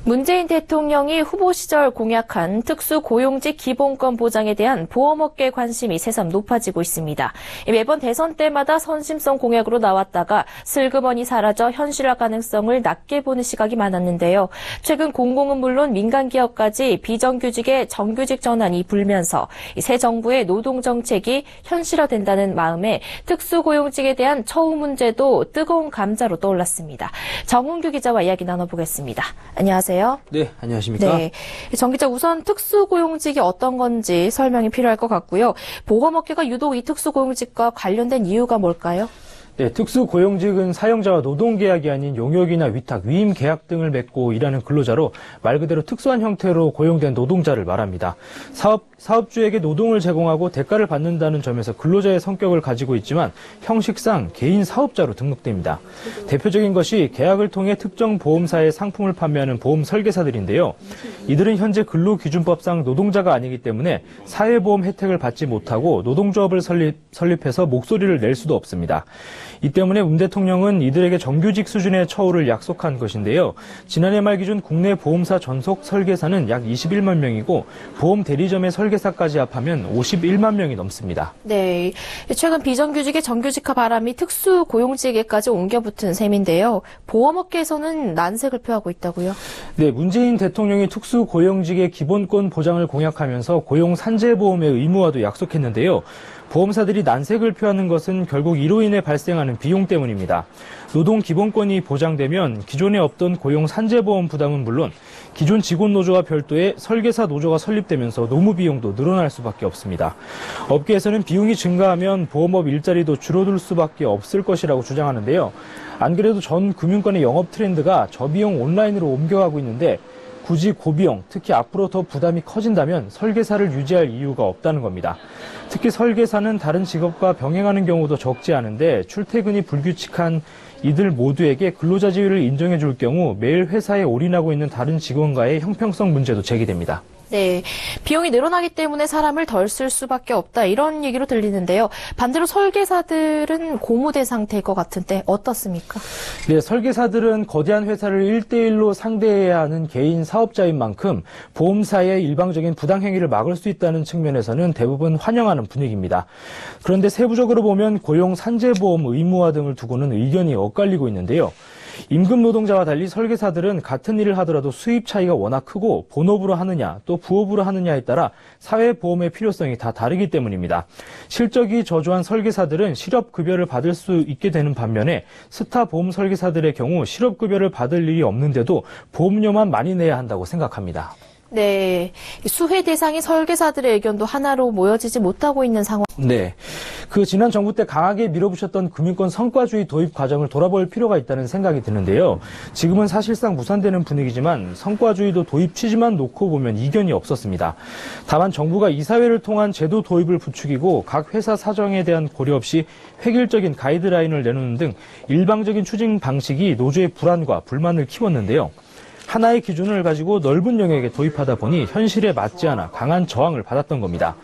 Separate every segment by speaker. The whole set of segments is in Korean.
Speaker 1: 문재인 대통령이 후보 시절 공약한 특수고용직 기본권 보장에 대한 보험업계 관심이 새삼 높아지고 있습니다. 매번 대선 때마다 선심성 공약으로 나왔다가 슬그머니 사라져 현실화 가능성을 낮게 보는 시각이 많았는데요. 최근 공공은 물론 민간기업까지 비정규직의 정규직 전환이 불면서 새 정부의 노동정책이 현실화된다는 마음에 특수고용직에 대한 처우 문제도 뜨거운 감자로 떠올랐습니다. 정훈규 기자와 이야기 나눠보겠습니다. 안녕하세요.
Speaker 2: 네, 안녕하십니까?
Speaker 1: 네, 정 기자, 우선 특수고용직이 어떤 건지 설명이 필요할 것 같고요. 보험업계가 유독 이 특수고용직과 관련된 이유가 뭘까요?
Speaker 2: 네, 특수고용직은 사용자와 노동계약이 아닌 용역이나 위탁, 위임 계약 등을 맺고 일하는 근로자로 말 그대로 특수한 형태로 고용된 노동자를 말합니다. 사업주에게 노동을 제공하고 대가를 받는다는 점에서 근로자의 성격을 가지고 있지만 형식상 개인 사업자로 등록됩니다. 대표적인 것이 계약을 통해 특정 보험사에 상품을 판매하는 보험 설계사들인데요. 이들은 현재 근로기준법상 노동자가 아니기 때문에 사회보험 혜택을 받지 못하고 노동조합을 설립해서 목소리를 낼 수도 없습니다. 이 때문에 문 대통령은 이들에게 정규직 수준의 처우를 약속한 것인데요. 지난해 말 기준 국내 보험사 전속 설계사는 약 21만 명이고 보험 대리점의 설계사까지 합하면 51만 명이 넘습니다.
Speaker 1: 네, 최근 비정규직의 정규직화 바람이 특수고용직에까지 옮겨붙은 셈인데요. 보험업계에서는 난색을 표하고 있다고요?
Speaker 2: 네, 문재인 대통령이 특수고용직의 기본권 보장을 공약하면서 고용산재보험의 의무화도 약속했는데요. 보험사들이 난색을 표하는 것은 결국 이로 인해 발생하는 비용 때문입니다. 노동 기본권이 보장되면 기존에 없던 고용산재보험 부담은 물론 기존 직원 노조와 별도의 설계사 노조가 설립되면서 노무 비용도 늘어날 수밖에 없습니다. 업계에서는 비용이 증가하면 보험업 일자리도 줄어들 수밖에 없을 것이라고 주장하는데요. 안 그래도 전 금융권의 영업 트렌드가 저비용 온라인으로 옮겨가고 있는데 굳이 고비용, 특히 앞으로 더 부담이 커진다면 설계사를 유지할 이유가 없다는 겁니다. 특히 설계사는 다른 직업과 병행하는 경우도 적지 않은데 출퇴근이 불규칙한 이들 모두에게 근로자 지위를 인정해 줄 경우 매일 회사에 올인하고 있는 다른 직원과의 형평성 문제도 제기됩니다.
Speaker 1: 네, 비용이 늘어나기 때문에 사람을 덜 쓸 수밖에 없다, 이런 얘기로 들리는데요. 반대로 설계사들은 고무대 상태일 것 같은데 어떻습니까?
Speaker 2: 네, 설계사들은 거대한 회사를 1대1로 상대해야 하는 개인 사업자인 만큼 보험사의 일방적인 부당행위를 막을 수 있다는 측면에서는 대부분 환영하는 분위기입니다. 그런데 세부적으로 보면 고용산재보험 의무화 등을 두고는 의견이 엇갈리고 있는데요. 임금 노동자와 달리 설계사들은 같은 일을 하더라도 수입 차이가 워낙 크고 본업으로 하느냐 또 부업으로 하느냐에 따라 사회보험의 필요성이 다 다르기 때문입니다. 실적이 저조한 설계사들은 실업급여를 받을 수 있게 되는 반면에 스타 보험 설계사들의 경우 실업급여를 받을 일이 없는데도 보험료만 많이 내야 한다고 생각합니다.
Speaker 1: 네, 수혜 대상인 설계사들의 의견도 하나로 모여지지 못하고 있는 상황.
Speaker 2: 네, 지난 정부 때 강하게 밀어붙였던 금융권 성과주의 도입 과정을 돌아볼 필요가 있다는 생각이 드는데요. 지금은 사실상 무산되는 분위기지만 성과주의도 도입 취지만 놓고 보면 이견이 없었습니다. 다만 정부가 이사회를 통한 제도 도입을 부추기고 각 회사 사정에 대한 고려 없이 획일적인 가이드라인을 내놓는 등 일방적인 추진 방식이 노조의 불안과 불만을 키웠는데요. 하나의 기준을 가지고 넓은 영역에 도입하다 보니 현실에 맞지 않아 강한 저항을 받았던 겁니다.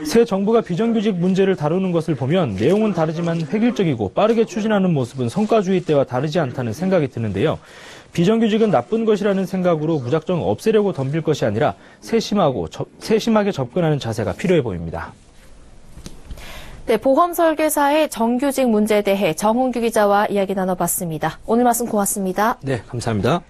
Speaker 2: 새 정부가 비정규직 문제를 다루는 것을 보면 내용은 다르지만 획일적이고 빠르게 추진하는 모습은 성과주의 때와 다르지 않다는 생각이 드는데요. 비정규직은 나쁜 것이라는 생각으로 무작정 없애려고 덤빌 것이 아니라 세심하게 접근하는 자세가 필요해 보입니다.
Speaker 1: 네, 보험 설계사의 정규직 문제에 대해 정훈규 기자와 이야기 나눠봤습니다. 오늘 말씀 고맙습니다.
Speaker 2: 네, 감사합니다.